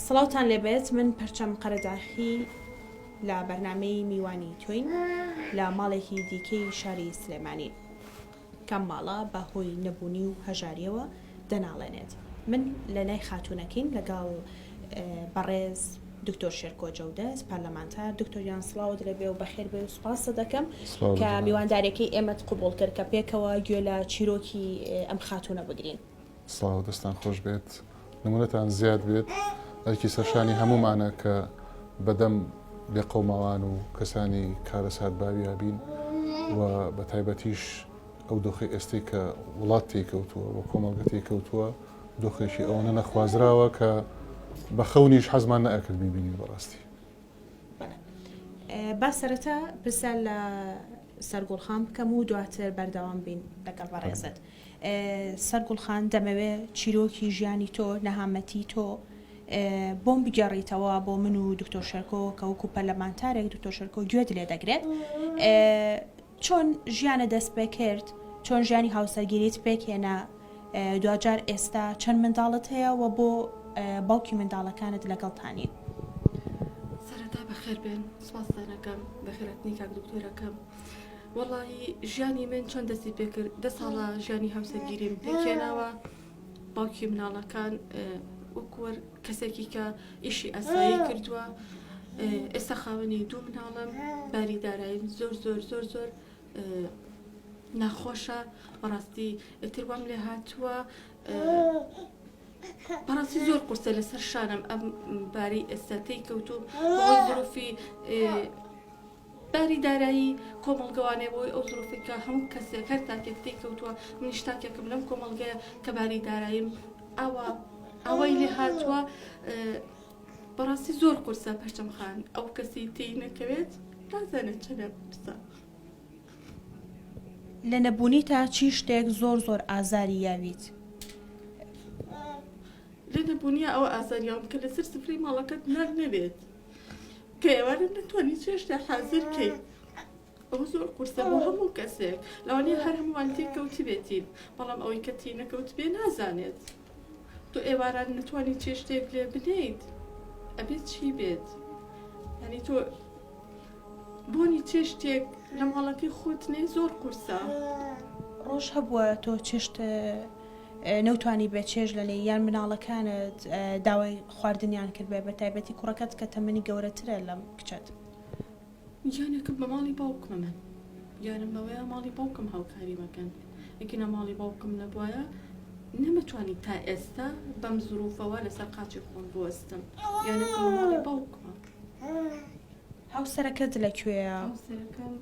سڵاوتان لێبێت من پەرچەم قەرەداخی لە بەرنامەی میوانی توین لە ماڵێکی دیکەی شاری سلێمانی کەم ماڵە بەهۆی نەبوونی و هەژاریەوە دەناڵێنێت. من لە نای خاتوونەکەین لەگەڵ بەڕێز دکتۆر شێرکۆ جەودەس پارلەمانتار. دکتۆریان سڵاوت لەبێ و بەخێر بێ و سوپاسە دەکەم کە میواندارێکی ئێمەت قوبوڵ کرد کە پێکەوە گوێ لە چیرۆکی ئەم خاتوونە بگرین. سڵاو دەستان خۆش بێت، نمونەتان زیاد بێت، ئەرکی سەرشانی هەمومانە کە بەدەم لێ قەوماوان و کەسانی کارەسات باویا بین و بە تایبەتیش ئەو دۆخی ئێستی کە وڵات تێکەوتووە و کۆمەڵگە تێکەوتووە دۆخێکی ئەوەنە نەخوازراوە کە بە خەونیش حەزمان نەئەکرد بیبینین بەڕاستی. با سەرەتا پرسە لە سەرگوڵخان بکەم و دواتر بەردەوام بین لەگەڵ بەڕێزت. سەرگوڵخان دەمەوێت چیرۆکی ژیانی تۆ نەهامەتی تۆ بۆم بگەڕیتەوە بۆ من و دکتۆر شێرکۆ کە وەکو پەرلەمانتارێک دکتۆر شێرکۆ گوێت لێ دەگرێت. چۆن ژیانە دەست پێ کرد، چۆن ژیانی هاوسەرگیریت پێکهێنا، دوجار ئێستا چەند منداڵت هەیە و بۆ باوکی منداڵەکانت لەگەڵتانی؟ سەرەتا بەخێر بێن، سوپاس دەکەم بەخێرەتنی کاک دکتۆرەکەم. وەڵی ژیانی من چۆن دەستی پێکرد، 10 ساڵە ژیانی هاوسەرگیریم پێکهێناوە. باوکی مناڵەکان وەکوەر کەسێکی کە ئیشی ئەسایی کردووە. ئێستا خاوەنی 2 مناڵم، باری داراییم زۆر زۆر زۆر زۆر ناخۆشە. بەڕاستی تروام لێ هاتووە، بەڕاستی زۆر قورسە لەسەر شانم ئەم باری ئێستا تێکەوتوم بۆی زۆرفی باری دارایی کۆمەڵگەوانێ بۆی ئەو زۆرفێکە هەموو کەسێک هەر تاکێک تێکەوتووە. منیش تاکێکم لەم کۆمەڵگەیە کە باری داراییم ئەوەی لێ هاتووە. بەڕاستی زۆر قورسە پەرچەم خان، ئەو کەسی تێی نەکەوێت نازانێت چەنە قورسە. لە نەبوونی تا چی شتێک زۆر زۆر ئازاری یاویت؟ لە نەبوونیە ئەوە ئازاریام کە لەسەر سفرەی ماڵەکەت نەر نەبێت کە ئێوارە نەتوانی چێشتا حازر کەی. ئەوە زۆر قورسە بۆ هەموو کەسێک، لەوانەیە هەر هەمووان تێکەوتی بێتین، بەڵام ئەوەی کە تێی نەکەوت بێ نازانێت. تۆ ئێواران نەتوانی چێ شتێک لێ بنیت، ئەبێت چی بێت؟ یعنی تۆ بۆنی چێ شتێک لە ماڵەکەی خۆت نێ زۆر قورسە. ڕۆژ هەبووە تۆ چێشت نەوتانی بێت چێژ لە لێ یان مناڵەکانت داوای خواردنیان کرد بێ بە تایبەتی کوڕەکەت کە تەمەنی گەورەترە لەم کچەت؟ یانێکم بە ماڵی باوکمە من، یانم بەوەیە ماڵی باوکم هاوکاری مەکەن. ئەگەنە ماڵی باوکم نەبووایە نەمەتوانی تا ئێستا بەم زروفەوە لەسەر قاچی خۆم بوەستم، یانەکەم ماڵی باوکمە. هاوسەرەکەت لەکوێیە؟ هاوسەرەکەم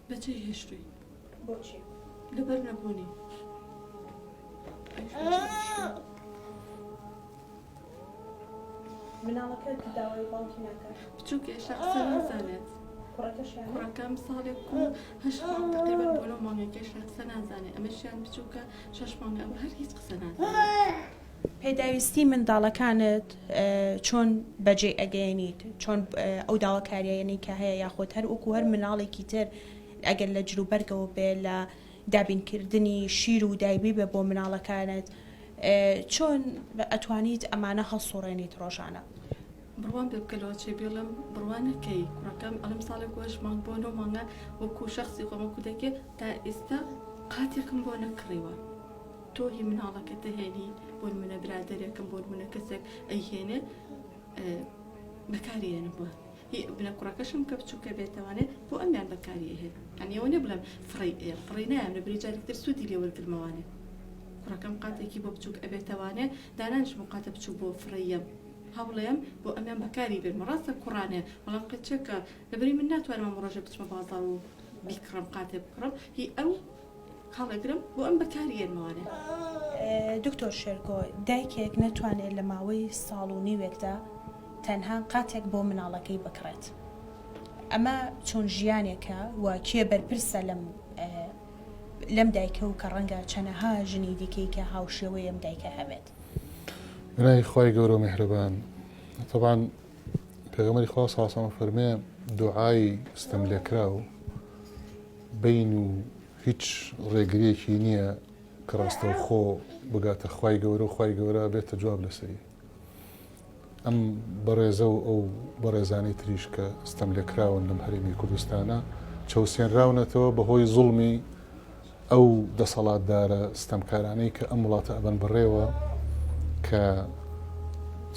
بەجێ هێشتووی. بۆچی؟ لەبەر نەبوونی. مناڵەکەت داوای باوکی ناکات؟ بچووکە ئێشتا قسە نازانێت. کوڕەکەم ساڵێک و 8 مانگ تقریباً بۆ 9 مانگێک ئێشتا قسە نازانێت. ئەمەشیان بچووکە 6 مانگە، ئەمە هەر هیچ قسە نازانێت. پێداویستی منداڵەکانت چۆن بەجێ ئەگەێنیت؟ چۆن ئەو داواکاریانەی کە هەیە یاخۆت هەر وەکو هەر مناڵێکی تر ئەگەر لە جلوبەرگەوە بێ لە دابینکردنی شیر و دایبی بێ بۆ مناڵەکانت چۆن ئەتوانیت ئەمانە هەڵسوڕێنیت ڕۆژانە؟ بڕوان پێ بکەلەوە چێ بێڵم بڕوان نەکەی. کوڕەکەم ئەڵم ساڵێک 8 مانگ بۆ 9 مانگە وەکو شەخصی خۆمە کودەکێ تا ئێستا قاتێکم بۆ نەکڕیوە. تۆ هی مناڵەکە دەهێنی بۆ نمونە برادەرێکم بۆ نمونە کەسێک ئەیهێنێ بەکارهێنە بووە. هی بنە کوڕەکەشم کە بچووکە بێتەوانێت بۆ ئەمیان بەکارهێن. ئەنی ئەوە نێ بڵێم فڕی نایە بریجارێکتر سوودی لێوەرگرمەوانێ. کوڕەکەم قاتێکی بۆ بچووک ئەبێتەوانێ دانانش بۆ قاتە بچوو بۆ فڕیەم هەوڵێم بۆ ئەمیان بەکاری بێن. ڕاستە کوڕانێ بەڵام قەچێکە لەبەری من ناتوانم ڕۆژە بچمە بازاڕ و بیکڕم قاتێ بکڕم، هی ئەو هەڵەگرم بۆ ئەم بەکارهێنمەوانێ. دکتۆر شێرکۆ، دایکێک نەتوانێت لە ماوەی ساڵ و نیوێکدا تەنها قاتێک بۆ مناڵەکەی بکڕێت. ئەمە چۆن ژیانێکە و کێ بەرپرسە لەم دایکە و کە ڕەنگە چەنەها ژنی دیکەی کە هاوشێوەی ئەم دایکە هەبێت؟ بنای خوای گەورە و میهرەبان. طبعاً پێغەمبەری خوا صلی الله علیه و سلم فەرمێ دوعای ستەم لێکرا و بین و هیچ ڕێگریەکی نییە کە ڕاستەوخۆ بگاتە خوای گەورە و خوای گەورە بێتە جواب لەسەری. ئەم بەڕێزە و ئەو بەڕێزانەی تریش کە ستەم لێکراون لەم هەرێمی کوردستانە چەوسێنراونەتەوە بەهۆی زوڵمی ئەو دەسەڵاتدارە ستەمکارانەی کە ئەم وڵاتە ئەبەن بڕێوە کە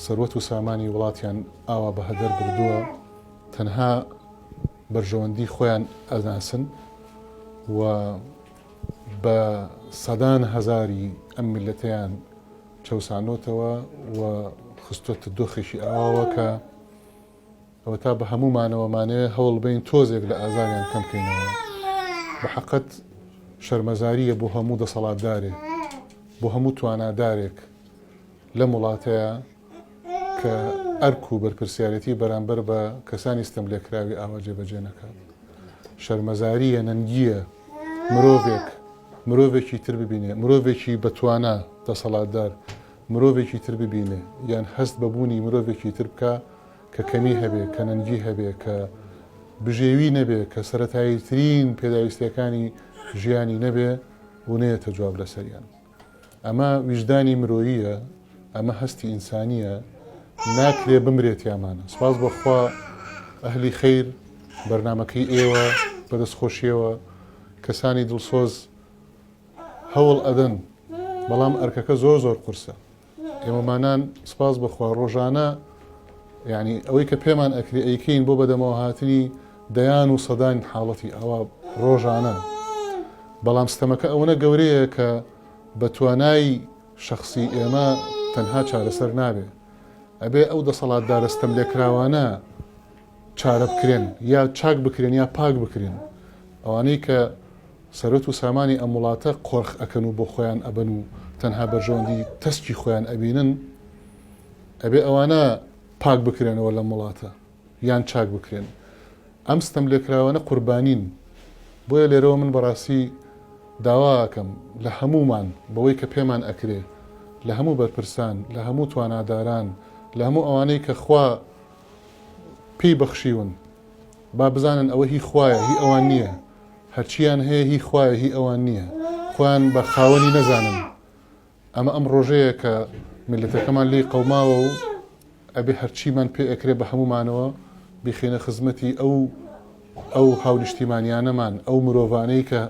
سەروەت و سامانی وڵاتیان ئاوا بە هەدەر بردووە تەنها بەرژەوەندی خۆیان ئەناسن و بە سەدان هەزاری ئەم میلەتەیان چەوسانۆتەوە و خستۆتە دۆخێکی ئاواوە کە ئەوە تا بە هەمومانەوەمانەیە هەوڵ بین تۆزێک لە ئازاریان کەم بکەینەوە بە حەقەت شەرمەزاریە بۆ هەموو دەسەڵاتدارێ بۆ هەموو توانادارێک لەم وڵاتەیە کە ئەرک و بەرپرسیارەتی بەرامبەر بە کەسانی ستەم لێکراوی ئاوا جێبەجێ نەکات. شەرمەزاریە نەنگیە مرۆڤێکی تر ببینێ، مرۆڤێکی بەتوانە دەسەڵاتدار مرۆڤێکی تر ببینێ یان هەست بەبوونی مرۆڤێکی تر بکە کە کەمی هەبێ کە نەنگی هەبێ کە بژێوی نەبێ کە سەرەتاییترین پێداویستیەکانی ژیانی نەبێ و نەیەتە جواب لەسەریان. ئەمە ویژدانی مرۆییە، ئەمە هەستی ئینسانیە، ناکرێ بمرێت یامانە. سپاس بەخوا ئەهلی خەیر بەرنامەکەی ئێوە بەدەستخۆشیەوە کەسانی دڵسۆز هەوڵ ئەدەن بەڵام ئەرکەکە زۆر زۆر قورسە. ئێمەمانان سپاس بەخوا ڕۆژانە یعنی ئەوەی کە پێمان ئەکری ئەیکەین بۆ بەدەمەوە هاتنی دەیان و سەدان حاڵەتی ئەوە ڕۆژانە. بەڵام ستەمەکە ئەوەنە گەورەیە کە بە توانای شخصی ئێمە تەنها چارەسەر نابێ. ئەبێ ئەو دەسەڵاتدارە ستەم لێکراوانە چارە بکرێن یا چاک بکرێن یا پاک بکرێن. ئەوانەی کە سەرەت و سامانی ئەم وڵاتە قۆرخ ئەکەن و بۆ خۆیان ئەبەن و تەنها بەرژەوەندی تەسکی خۆیان ئەبینن ئەبێ ئەوانە پاک بکرێنەوە لەم وڵاتە یان چاک بکرێن. ئەم ستەم لێکراوانە قوربانین. بۆیە لێرەوە من بەڕاستی داواکەم لە هەمومان بەوەی کە پێمان ئەکرێ لە هەموو بەرپرسان لە هەموو تواناداران لە هەموو ئەوانەی کە خوا پێی بەخشیون با بزانن ئەوە هی خوایە هی ئەوان نییە، هەرچیان هەیە هی خوایە هی ئەوان نییە، خۆیان بە خاوەنی نەزانن. ئەمە ئەم ڕۆژەیە کە میلەتەکەمان لێی قەوماوە و ئەبێ هەرچیمان پێ ئەکرێ بە هەمومانەوە بخێنە خزمەتی ئەو هاونیشتیمانیانەمان ئەو مرۆڤانەی کە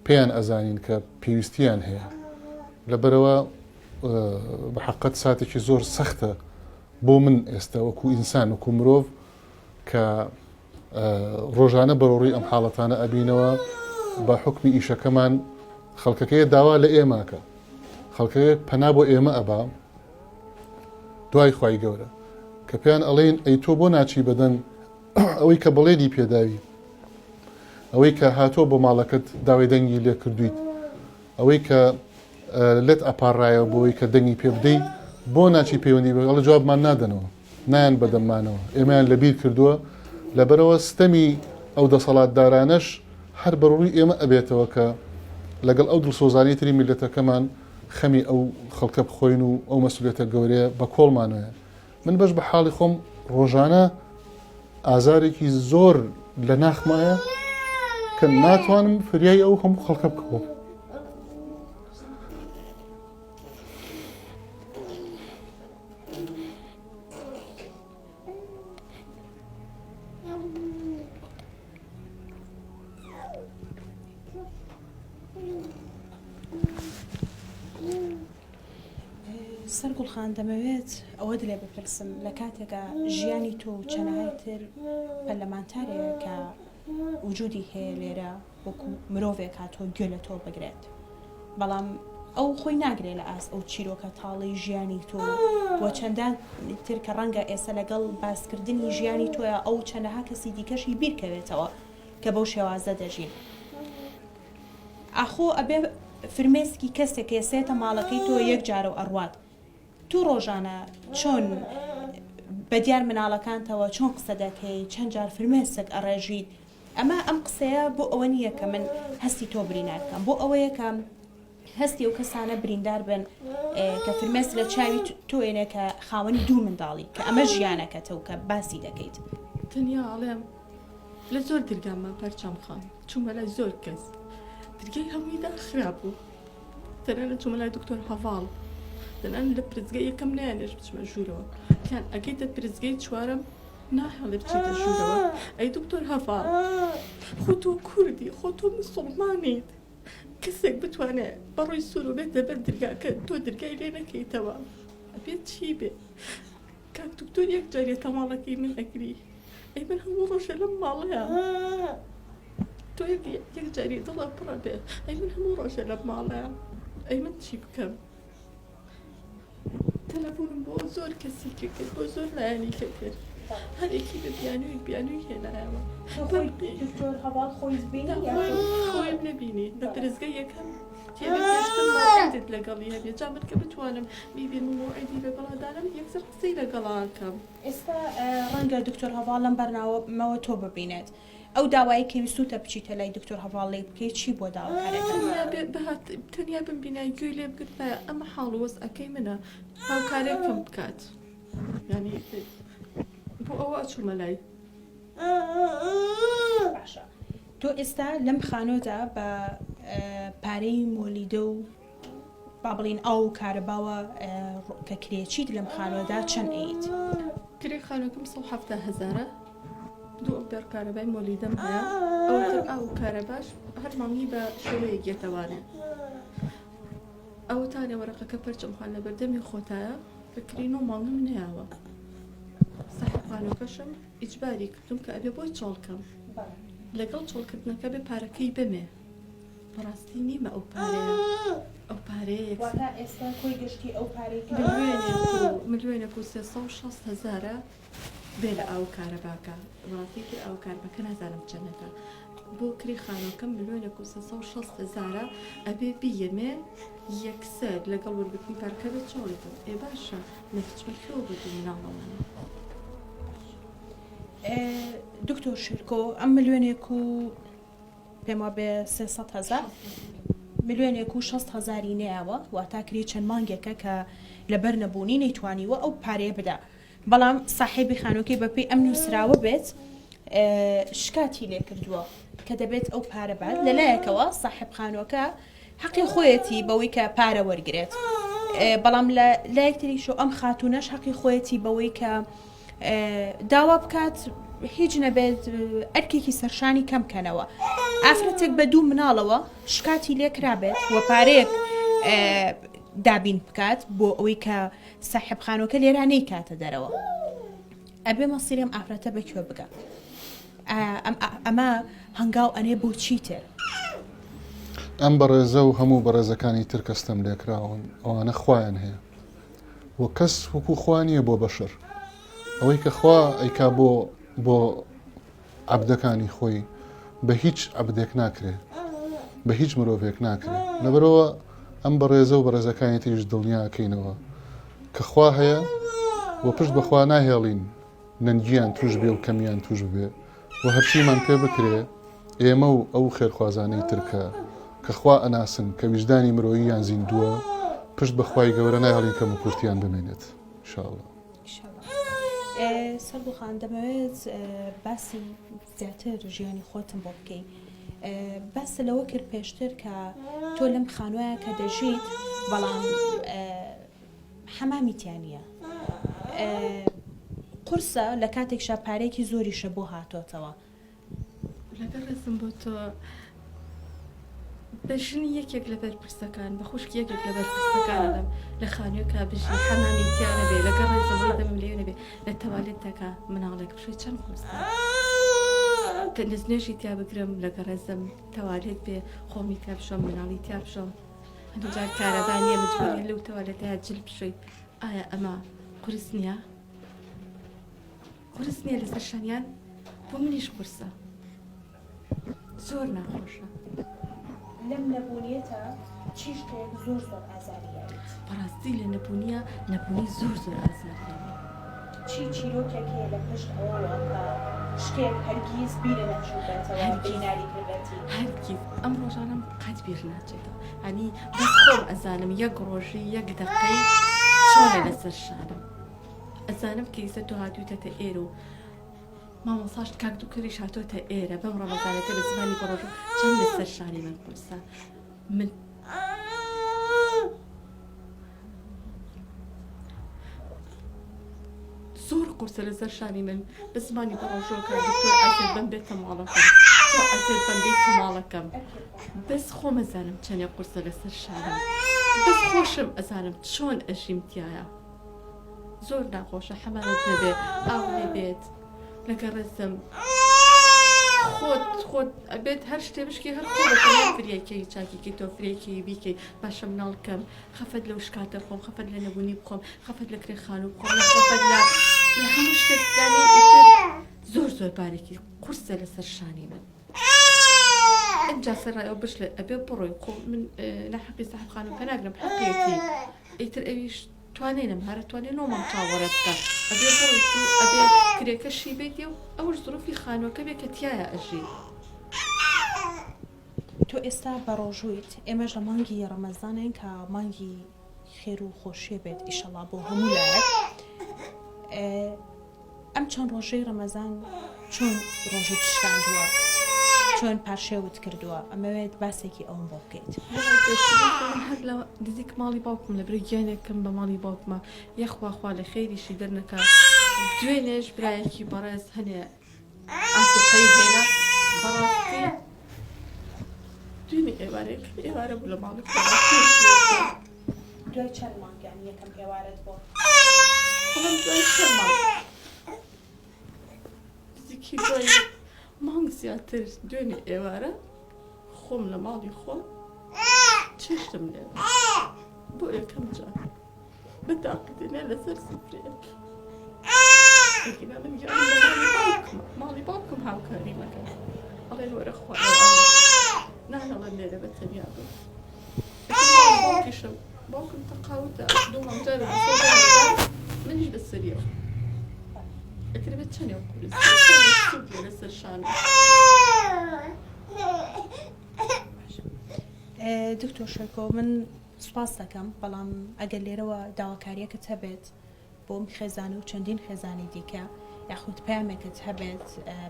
پێیان ئەزانین کە پێویستیان هەیە. لەبەرەوە بە حەقەت ساتێکی زۆر سەختە بۆ من ئێستا وەکو ئینسان وەکو مرۆڤ کە ڕۆژانە بەڕۆڕی ئەم حاڵەتانە ئەبینەوە بە حکمی ئیشەکەمان خەڵکەکەیە داوا لە ئێماکە خەڵکەیە پەنا بۆ ئێمە ئەبا دوای خوای گەورە کە پێیان ئەڵێن ئەی تۆ بۆ ناچی بەدەن ئەوەی کە بەڵێنی پێداوی ئەوەی کە هاتۆ بۆ ماڵەکەت داوای دەنگی لێ کردویت ئەوەی کە لێت ئەپارڕایەوە بۆەوەی کە دەنگی پێ بدەیت بۆ ناچی پەیوەندی بەڵە جوابمان نادەنەوە نایان بەدەممانەوە ئێمەیان لەبیر کردووە. لەبەرەوە ستەمی ئەو دەسەڵاتدارانەش هەر بەڕووی ئێمە ئەبێتەوە کە لەگەڵ ئەو دڵسۆزانی تری میلەتەکەمان خەمی ئەو خەڵکە بخۆین و ئەو مەسئولیەتە گەورەیە بە کۆڵمانەیە. من بەش بە حاڵی خۆم ڕۆژانە ئازارێکی زۆر لە ناخمایە کە ناتوانم فریای ئەو هەموو خەڵکە بکەوم. سەرگوڵخان دەمەوێت ئەوە دلێ بپرسم لە کاتێکە ژیانی تۆ چەنەهای تر پەرلەمانتارەیە کە وجودی هەیە لێرە وەکو مرۆڤێک هاتۆ گوێ لە تۆ بگرێت بەڵام ئەو خۆی ناگرێت لە ئاس ئەو چیرۆکە تاڵی ژیانی تۆ بۆ چەندان تر کە ڕەنگە ئێستا لەگەڵ باسکردنی ژیانی تۆیە ئەو چەندەها کەسی دیکەشی بیرکەوێتەوە کە بەو شێوازە دەژین. ئاخۆ ئەبێ فرمێسکی کەسێک ێسێتە ماڵەکەی تۆ یەک جارە و ئەڕوات تو ڕۆژانە چۆن بەدیار مناڵەکانتەوە چۆن قسە دەکەی چەند جار فرمێسک ئەڕێژیت. ئەمە ئەم قسەیە بۆ ئەوە نییە کە من هەستی تۆ بریندارکەم بۆ ئەوەیە کە هەستی ئەو کەسانە بریندار بن کە فرمێس لە چاوی تۆێنە کە خاوەنی دوو منداڵی کە ئەمە ژیانەکەتە و کە باسی دەکەیت. تەنیا ئەڵێم لە زۆر دەرگامان پەرچەم خان چوومە لای زۆر کەس دەرگای هەموویدا خراپ بوو تەنانەت چوومە لای دکتۆر هەڤاڵ تەنانەت لە پرزگای یەکەم نایانێش بچمە ژوورەوە ئەکیان ئەگەیتە پرزگەی چوارم ناهێڵێ بچیتە ژوورەوە ئەی دکتۆر هەڤاڵ خۆ تۆ کوردی خۆ تۆ موسڵمانیت کەسێک بتوانێت بەڕۆی سوور و بێتە بەر دەرگاکە تۆ دەرگای لێ نەکەیتەوە ئەبێت چی بێ کاک دکتۆر یەک جارێ تەماڵەکەی من ئەگری ئەی من هەموو ڕۆژە لەم ماڵەیە تۆ یەک جاری دڵە پڕە بێ ئەی من هەموو ڕۆژە لەم ماڵەیە ئەی من چی بکەم تەلەفۆنم بۆ زۆر کەسی کرد بۆ زۆر لایەنی کرد هەرێکی بە بیانووی هێنایەوە دکتۆر هەواڵ خۆی بینی خۆیم نەبینی بە پرزگای یەکەم تێبێت لەگەڵی هەبێت جا من کە بتوانم بیبێن و ئەیدی لەگەڵادانم یەکسەر قسەی لەگەڵاکەم ئێستا ڕەنگە دکتۆر هەواڵ لەم بەرنامەوە تۆ ببینێت ئەو داوای کە ویستوتە بچیتە لای دکتۆر هەواڵ لێ بکەیت چی بۆ داواکارێک تەنیا بمبینای گوێ لێ بگرتە ئەمە حاڵوەز ئەەکەی منە هاوکارێکم بکات ینی بۆ ئەوە ئەچوومە لای باشە تۆ ئێستا لەم خانۆدا بە پارەی مۆلیدە و با بڵین ئەو کارەباوە کە کرێچیت لەم خانۆدا چەند ئەیت کرێ خانۆکەم 170,000 دوو ئەمپێر کارەبای مۆلیدەم هەیە ئەوتر ئەو کارەباش هەر مانگی بە شێوەیەک گێتەوانێ ئەو تانێ وەرەقەکە پەرچەم خوان لە بەردەمی خۆتایە بکرین و ماڵم نەیاوە ساحب خانۆکەشم ئیجباری کردم کە ئەبێ بۆی چۆڵکەم لەگەڵ چۆڵکردنەکە بێ پارەکەی بمێ بەڕاستی نیمە ئەو پارەیە ئەو پارەیە ئێستا کۆی گشتی ئەو پارەی ملیۆنێک و 360,000 بێ لە ئەو کارەباکە ڕاستی کرد ئەو کاربەکە نازانم چەندەکە بۆ کری خانۆکەم ملیۆنێک و 360,000 ئەبێ بیەمێ یەکسەر لەگەڵ وەرگرتنی پارەکە بێ چۆڵێتم ئێ باشە نەفچمەکەەوە بەدوو مناڵەوانە دکتۆر شیرکۆ ئەم ملیۆنێک و پێم وابێ 300,000 ملیۆنێک و 60,000 نەیەوە واتە کری چەند مانگێکە کە لەبەر نەبوونی نەیتوانیوە ئەو پارەیە بدا بەڵام ساحێبی خانۆکەی بەپێی ئەم نووسراوە بێت شکاتی لێ کردووە کە دەبێت ئەو پارە بات لەلایەکەوە ساحب خانۆکە حەقی خۆیەتی بەوەی کە پارە وەرگێت بەڵام لە لایەکتریشۆ ئەم خاتونەش حەقی خۆیەتی بەوەی کە داوا بکات هیچ نەبێت ئەرکێکی سەرشانی کەم بکەنەوە ئافرەتێک بە دوو مناڵەوە شکاتی لێ کرابێت وە پارەیەک دابین بکات بۆ ئەوەی کە ساحب خانۆکە لێرانەی کاتە دەرەوە ئەبێ مەسیرم ئافرەتە بەکوێ بگە ئەمە هەنگاو ئەنێ بۆ چیتر ئەم بەڕێزە و هەموو بەڕێزەکانی تر کەستەم لێکراون ئەوانە خوایان هەیە وە کەس وەکو خوانیە بۆ بەشر ئەوەی کە خوا ئەیکا بۆ عەبدەکانی خۆی بە هیچ عەبدێک ناکرێ بە هیچ مرۆڤێک ناکرێ لەبەرەوە ئەم بەڕێزە و بەڕێزەکانی تریش دڵنیاکەینەوە کە خوا هەیە وە پشت بەخوا ناهێڵین نەنگیان توش بێ و کەمیان توش بێ و هەرچیمان پێ بکرێ ئێمە و ئەو خێرخوازانەی ترکە کە خوا ئەناسن کە ویژدانی مرۆییان زیندووە پشت بەخوای گەورە ناهێڵین کەم و کورتیان بمێنێت ئینشاءڵڵا سەرگوڵخان دەمەوێت باسی زیاتر ژیانی خۆتم بۆ بکەین باس لەوە کرد پێشتر کە تۆ لەم خانووایە کە دەژیت بەڵام حەمامیتیانە قورسە لە کاتێک شاپارێکی زۆریشە بۆ هاتۆتەوە لەگەڵ ڕێزم بۆ تۆ بەژنی یەکێک لەبەر پرسەکان بە خوشک یەکێک لەبەر پرسەکانم لە خانوویەکە بژی حەمامیتیانە بێ لەگەڵ ڕێزەوەی دەمم لێنە بێ لە تەوالێتەکە مناڵێک بشوی چەند قورسە کە نزنێژی تیا بگرم لەگە ڕێزم تەوالێت بێ خۆمی تیا بشۆم مناڵی تیا بشۆم هەندجار کارەبانیە مجبوری لەو تەوالێتەیە جل بشوی ئایا ئەمە قورس نییە؟ قورس نییە لەسەر شانیان بۆ منیش قورسە زۆر ناخۆشە لەم نەبوونیەتە چی شتێک زۆر زۆر ئازاریێت بەڕاستی لە نەبوونی زۆر ئازاریێت چی چیرۆکێک هەیە لە پشت ئەوەوە کە شتێک هەرگیز بیرە نەچووبێتەوە بیناری کردێتی هەرگیز ئەم ڕۆژانم قەت بیر ناچێتەوە هەنی بەس خۆم ئەزانم یەک ڕۆژی یەک دەقەی چۆنە لەسەر شانم ئەزانم کەیسە تۆ هاتوویتەتە ئێرە و مامۆساشت کاک دووکەریش هاتۆتە ئێرە بەم ڕەمەزانەکە بە زمانی بەڕۆژ چەند لەسەر شانی من قورسە من زۆر قورسە لەسەر شانی من بە زمانی بەڕۆژۆکە دکتۆر ئازێر بەم بێتە ماڵەکەم ئازێر بەم بێتە ماڵەکەم بەس خۆم ئەزانم چەندێ قورسە لەسەر شانم بەس خۆشم ئەزانم چۆن ئەژیمتیایە زۆر ناخۆشە حەمانت نەبێت ئاو نەبێت لەگە ڕێزم خۆت ئەبێت هەر شتێ بشکی هەر خۆ فرێکەی چاکیکەی تۆ فرێکی بیکەی باشە مناڵکەم خەفەت لەو شکاتە بخۆم خەفەت لە نەبوونی بخۆم خەفەت لە کرێخان و بخۆم خەفەت لە هەموو شتێکدانی زۆر بارێکی قورسە لەسەر شانی من ئەجا سەرڕایەوە بش لە ئەبێ بڕۆی خۆ من لە حەقی ساحب خانم پەناگرم حەقێتی ئیتر ئەویش توانێنم هەرە توانێ نۆمەم چاوەڕێت بکە ئەبێ بڕۆی تو ئەبێ کرێکەشی بێتی و ئەوش زروفی خانووەکە بێ کە تایە ئەژی تۆ ئێستا بە ڕۆژوویت ئێمەش لە مانگی ڕەمەزانین کە مانگی خێر و خۆشیە بێت ئیشەڵا بۆ هەموو لایەک ئەم چەند ڕۆژەی ڕەمەزان چۆن ڕۆژت شکاندووە چۆن پاشێوت کردووە ئەمەوێت باسێکی ئەوم بۆ بکەیت هەر لە نزیک ماڵی باوکم لە برای گیانێکم بە ماڵی باوکمە یەخواخوا لە خێریشی دەرنەکە دوێنێش برایەکی بەڕێز هەنێ ئاسوقەی هێنا بەڕاستی دوێنێ ئێوارە بوو لە ماڵی دوای چەند مانگیان یەکەم ئێوارەت بۆ دوای چەند مانگ نزیکی دوای مانگ زیاتر دوێنێ ئێوارە خۆم لە ماڵی خۆم چشتم لێ بۆ یەکەم جار بەتاقیدێنێ لەسەر سفرێک ئەگینا من گیانی ماڵی باوکم هاوکاری مەکەن ئەڵێن وەرە خوارەوە نانەڵەن لێرە بە تەنیا بم باوکیشم باوکم تەقاوتە دوومەم جارە منیش بەسەریەوە ئەتر بێت چەندێ قورس سوود لێ لەسەر شانە دکتۆر شێرکۆ من سوپاس دەکەم بەڵام ئەگەر لێرەوە داواکاریەکەت هەبێت بۆم خێزانە و چەندین خێزانی دیکە یاخود پامێکت هەبێت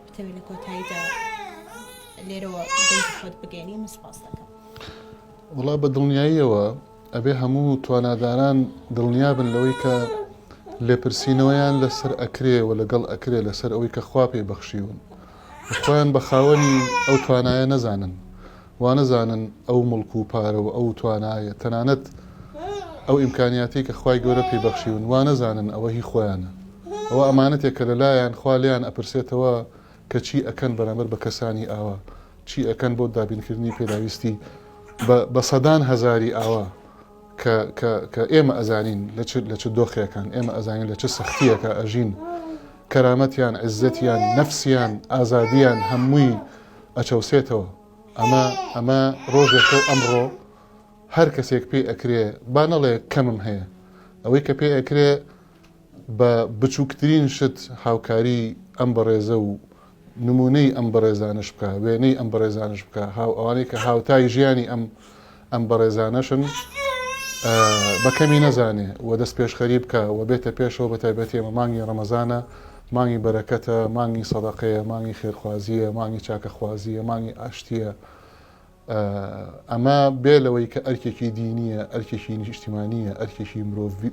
بتەوێت لە کۆتاییدا لێرەوە دەیتی خۆت بگەێنی من سوپاس دەکەم وڵا بە دڵنیاییەوە ئەبێ هەموو تواناداران دڵنیا بن لەوەی کە لێپرسینەوەیان لەسەر ئەکرێ و لەگەڵ ئەکرێ لەسەر ئەوەی کە خوا پێی بەخشیون خۆیان بە خاوەنی ئەو توانایە نەزانن وا نەزانن ئەو مڵک و پارە و ئەو توانایە تەنانەت ئەو ئیمکانیاتی کە خوای گەورە پێی بەخشیون وا نەزانن ئەوە هی خۆیانە ئەوە ئەمانەتێک کە لەلایەن خوا لێیان ئەپرسێتەوە کە چی ئەکەن بەرامبەر بە کەسانی ئاوا چی ئەکەن بۆ دابینکردنی پێداویستی بە سەدان هەزاری ئاوا کە ئێمە ئەزانین لە چ دۆخیەکان ئێمە ئەزانین لە چ سەختیەکە ئەژین کەرامەتیان عزەتیان نەفسیان ئازادیان هەمووی ئەچەوسێتەوە ئەمە ڕۆژێکە ئەمڕۆ هەر کەسێک پێی ئەکرێ با نەڵێ کەمم هەیە ئەوەی کە پێی ئەکرێ بە بچووکترین شت هاوکاری ئەم بەڕێزە و نمونەی ئەم بەڕێزانش بکە وێنەی ئەم بەڕێزانش بکە ئەوانەی کە هاوتای ژیانی ئەم بەڕێزانەشن بەکەمی نەزانێ و دەست پێشخەری بکە و بێتە پێشەوە بە تایبەتی ئەمە مانگی ڕەمەزانە مانگی بەرەکەتە مانگی سەدەقەیە مانگی خێرخوازیە مانگی چاکەخوازیە مانگی ئاشتیە ئەمە بێ لەوەی کە ئەرکێکی دینیە ئەرکێکی نیشتیمانیە ئەرکێکی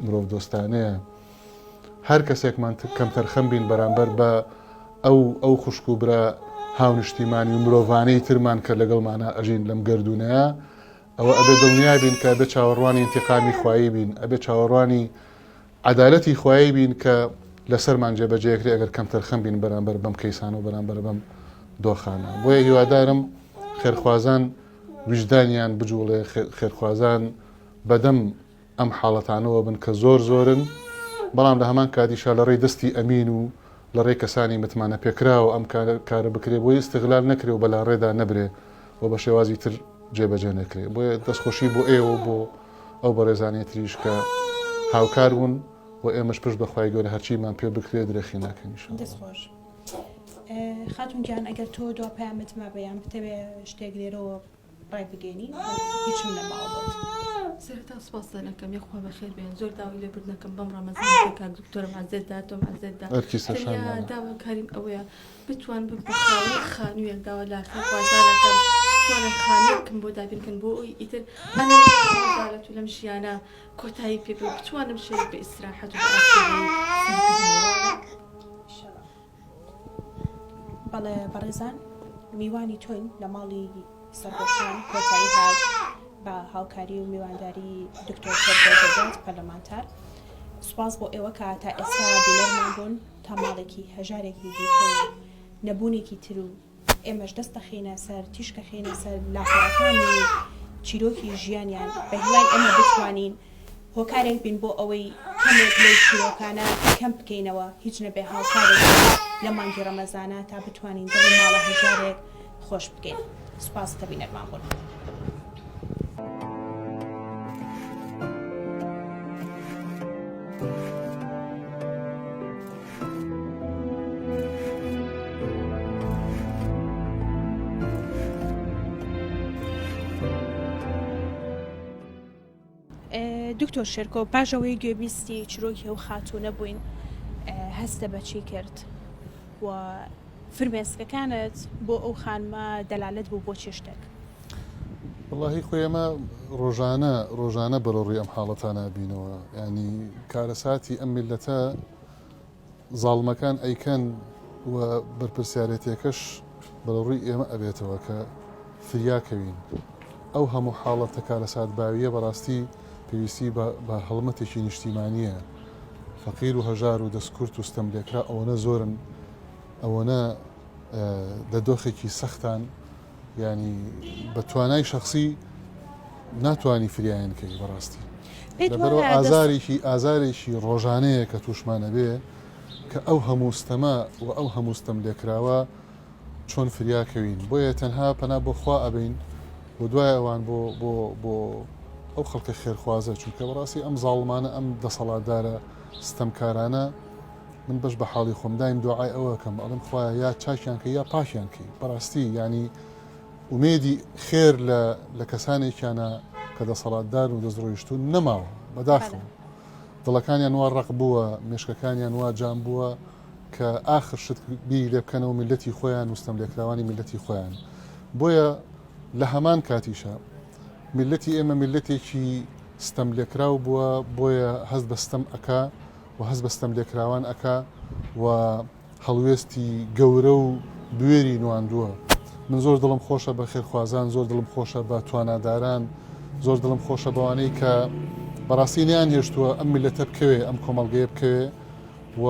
مرۆڤ دۆستانەیە هەر کەسێکمان کەم تەرخەم بین بەرامبەر بە ئەو خوشک و برا هاونیشتیمانی و مرۆڤانەی ترمان کە لەگەڵمانە ئەژین لەم گردونەیە ئەوە ئەبێ دڵنیای بین کە بێ چاوەڕوانی انتقامی خوایی بین ئەبێ چاوەڕوانی عەدالەتی خوایی بین کە لەسەرمان جێبەجێکرێ ئەگەر کەم تەرخەم بین بەرامبەر بەم کەیسان و بەرامبەر بەم دۆخانە بۆیە هیوادارم خێرخوازان وجدانیان بجوڵێ خێرخوازان بەدەم ئەم حاڵەتانەوە بن کە زۆرن بەڵام لە هەمان کاتیشا لە ڕێی دەستی ئەمین و لە ڕێی کەسانی متمانە پێکراوە ئەم کارە بکرێ بۆی استغلال نەکرێ و بەلا ڕێدا نەبرێ و بە شێوازی تر جێبەجێ نەکرێ بۆیە دەستخۆشی بۆ ئێوە بۆ ئەو بەڕێزانەی تریش کە هاوکار بوون و ئێمەش پشت بەخوای گەورە هەرچیمان پێ بکرێ درێخی ناکەنیشە دەستخۆش خاتون گیان ئەگەر تۆ دو پامەتما بەیان بتەوێ شتێک لێرەوە ڕای بگەێنی هیچم نەماوە بۆت سەرتا سوپاس دەکەم یەخوا بەخێر بێن زۆر داوای لێبوردنەکەم بەم ڕەمەزانێکا دکتۆرم عەزێتدا تۆم عەزێتدا داواکاریم ئەوەیە بتوان بخاوەی خانوویەک داوا لا خێرخوازانەکەم بتوانن خانەکەم بۆ دابینکەن بۆ ئەوی ئیتر ئەنەڵێت و لەم ژیانە کۆتایی پێ بتوانم شێت بە ئیسراحەت و بەڵێ بەڕێزان میوانی تۆین لە ماڵی سەرگۆشان کۆتایی هات بە هاوکاری و میوانداری دکتۆر سەرگۆژەدات پەرلەمانتار. سوپاس بۆ ئێوە کە تا ئێستا بینەرمان بوون تا ماڵێکی هەژارێکی دیکە و نەبوونێکی تر و ئێمەش دەست دەخینە سەر تیشکە خینە سەر لاپەڕەکانی چیرۆکی ژیانیان بە هیوای ئێمە بتوانین هۆکارێک بین بۆ ئەوەی کەمێک لەو چیرۆکانە کەم بکەینەوە هیچ نەبێ هاوکارێک لە مانگی ڕەمەزانە تا بتوانین دڵی ماڵە هەژارێک خۆش بکەین. سوپاس کە بینەرمان بوون. دکتۆر شێرکۆ پاژەوەی گوێبیستی چیرۆکی ئەو خاتوونە بووین هەستە بەچی کرد و فرمێسکەکانت بۆ ئەو خانمە دەلالت بوو بۆ چێ شتێک؟ واللهی خۆی ئێمە ڕۆژانە بەڕۆڕی ئەم حاڵەتانە بینەوە، ینی کارەساتی ئەم میلەتە زاڵمەکان ئەیکەن و بەرپرسیارەتێکەش بەڕۆڕی ئێمە ئەبێتەوە کە فریاکەوین. ئەو هەموو حاڵەتە کارەسات باویە بەڕاستی پێویستی بە هەڵمەتێکی نیشتیمانیە. فەقیر و هەژار و دەستکورت و ستەملێکرا ئەوەنە زۆرن، ئەوەنە لە دۆخێکی سەختان، ینی بە توانای شخصی ناتوانی فریایان کەی بەڕاستی. لەبەرەوە ئازارێکی ڕۆژانەیە کە تووشمانە بێ کە ئەو هەموو ستەما و ئەو هەموو ستەملێکراوە چۆن فریاکەوین. بۆیە تەنها پەنا بۆ خوا ئەبین بۆ دوای ئەوان بۆ ئەو خەڵکە خێرخوازە، چونکە بەڕاستی ئەم زاڵمانە ئەم دەسەڵاتدارە ستەمکارانە من بەش بە حاڵی خۆم دایم دوعای ئەوەکەم ئەڵم خوایە یا چاکیان کە یا پاشیان کەی. بەڕاستی ینی ومێدی خێر لە کەسانێکیانە کە دەسەڵاتدار و دەستڕۆیشتون نەماوە بەداخەوە، دڵەکانیان وا ڕق بووە، مێشکەکانیان وا جام بووە کە ئاخر شت بی لێ بکەنەوە میلەتی خۆیان و ستەملێکراوانی میلەتی خۆیان. بۆیە لە هەمان کاتیشە میلەتی ئێمە میلەتێکی ستەملێکراو بووە، بۆیە هەست بە ستەم ئەکا و هەست بە ستەملێکراوان ئەکا و هەڵوێستی گەورە و دوێری نواندووە. من زۆر دڵم خۆشە بە خێرخوازان، زۆر دڵم خۆشە بە تواناداران، زۆر دڵم خۆشە بەوانەی کە بەڕاستی نیان هێشتووە ئەم میلەتە بکەوێ، ئەم کۆمەڵگەیە بکەوێ و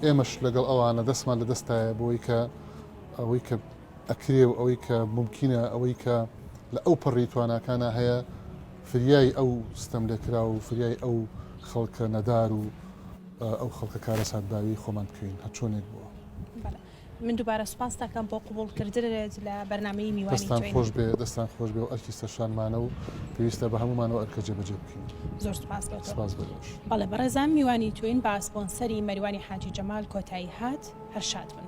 ئێمەش لەگەڵ ئەوانە دەستمان لە دەستایە بۆی کە ئەوەی کە ئەکرێ و ئەوەی کە ممکنە ئەوەی کە لە ئەو پەڕی تواناکانە هەیە فریای ئەو ستەملێکرا و فریای ئەو خەڵکە نەدار و ئەو خەڵکە کارەسات باوی خۆمان بکەین هەچۆنێک بووە. من دووبارە سوپاس دەکەم بۆ قبولکردنت لە بەرنامەی میوانی دەستان خۆش بێ، دەستان خۆش بێ و ئەرکی سەرشانمانە و پێویستە بە هەمومانەوە ئەرکە جێبەجێ بکەین. زۆر سوپاس بۆ سپاس بەدەش. بەڵێ بەڕێزان میوانی توین بە سپۆنسەری مەریوانی حاجی جەمال کۆتایی هات هەر شاد بن.